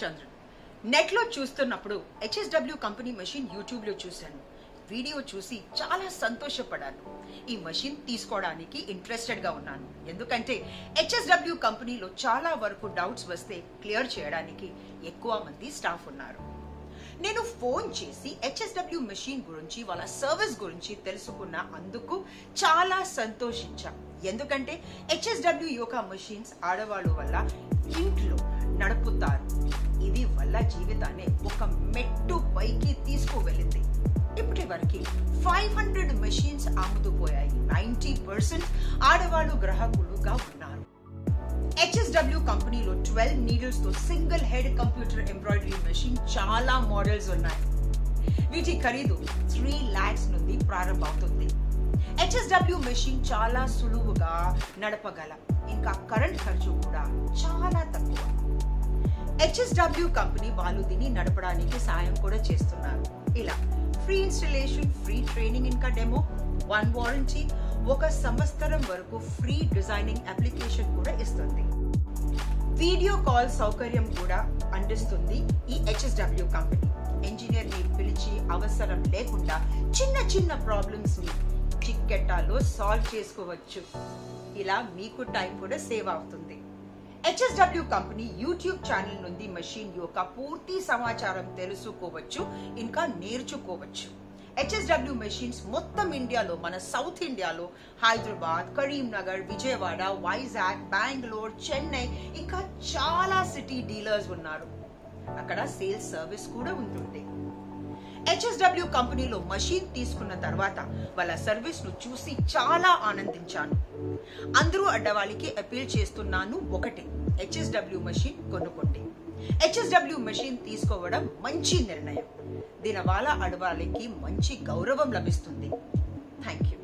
చంద్రన్. నెట్లో చూస్తున్నప్పుడు HSW company machine యూట్యూబ్లో చూశాను. వీడియో చూసి చాలా సంతోషపడ్డాను. ఈ మెషిన్ తీసుకోవడానికి ఇంట్రెస్టెడ్గా ఉన్నాను. ఎందుకంటే HSW కంపెనీలో చాలా వరకు డౌట్స్ వస్తే క్లియర్ చేయడానికి ఎక్కువ మంది స్టాఫ్ ఉన్నారు. నేను ఫోన్ చేసి HSW మెషిన్ గురించి వాళ్ళ సర్వీస్ గురించి తెలుసుకున్న అందుకు చాలా సంతోషించా. ఎందుకంటే HSW యోగా మెషిన్స్ ఆడవాళ్ళ వల్ల ఇంట్లో నడుపుతారు. ఇది వాళ్ళ జీవితాన్ని ఒక మెట్టు పైకి తీసుకువెళ్ళింది. ఇప్పటి వరకు 500 మెషిన్స్ అమ్ముడుపోయాయి. 90% ఆడవాళ్ళు గ్రాహకులుగా ఉన్నారు. HSW కంపెనీలో 12 నీడిల్స్ తో single head computer embroidery machine చాలా మోడల్స్ ఉన్నాయి. వీటి ఖరీదు 3 lakhs నుండి ప్రారంభమవుతుంది. HSW మెషిన్ చాలా సులువుగా నడపగల, ఇంకా కరెంట్ ఖర్చు కూడా చాలా తక్కువ. HSW కంపెనీ వాళ్ళు దీన్ని నడపడానికి సాయం కూడా చేస్తున్నారు. ఇలా ఫ్రీ ఇన్స్టలేషన్, ఫ్రీ ట్రైనింగ్, ఇంకా డెమో, 1 వారంటీ, 1 సంవత్సరం వరకు ఫ్రీ డిజైనింగ్ అప్లికేషన్ కూడా ఇస్తుంది. వీడియో కాల్ సౌకర్యం కూడా అందిస్తుంది ఈ HSW కంపెనీ. ఇంజనీర్ ని పిలిచి అవసరం లేకుండా చిన్న చిన్న ప్రాబ్లమ్స్ ని చిక్కెట్టాలో సాల్వ్ చేసుకోవచ్చు. ఇలా మీకు టైం కూడా సేవ్ అవుతుంది. HSW కంపెనీ యూట్యూబ్ ఛానల్ నుండి మెషిన్ యొక్క పూర్తి సమాచారం తెలుసుకోవచ్చు, ఇంకా నేర్చుకోవచ్చు. HSW మెషిన్స్ మొత్తం ఇండియాలో, మన సౌత్ ఇండియాలో హైదరాబాద్, కరీంనగర్, విజయవాడ, వైజాగ్, బెంగళూరు, చెన్నై, ఇంకా చాలా సిటీ డీలర్స్ ఉన్నారు. అక్కడ సేల్స్ సర్వీస్ కూడా ఉంటుంది. HSW కంపెనీలో మెషిన్ తీసుకున్న తర్వాత వాళ్ళ సర్వీస్ ను చూసి చాలా ఆనందించాను. అందరూ అడ్డవాళ్ళకి అపీల్ చేస్తున్నాను, ఒకటి, HSW మెషిన్ కొనుక్కోండి. HSW మెషిన్ తీసుకోవడం మంచి నిర్ణయం. దీనివల్ల ఆడవాళ్ళకి మంచి గౌరవం లభిస్తుంది. Thank you.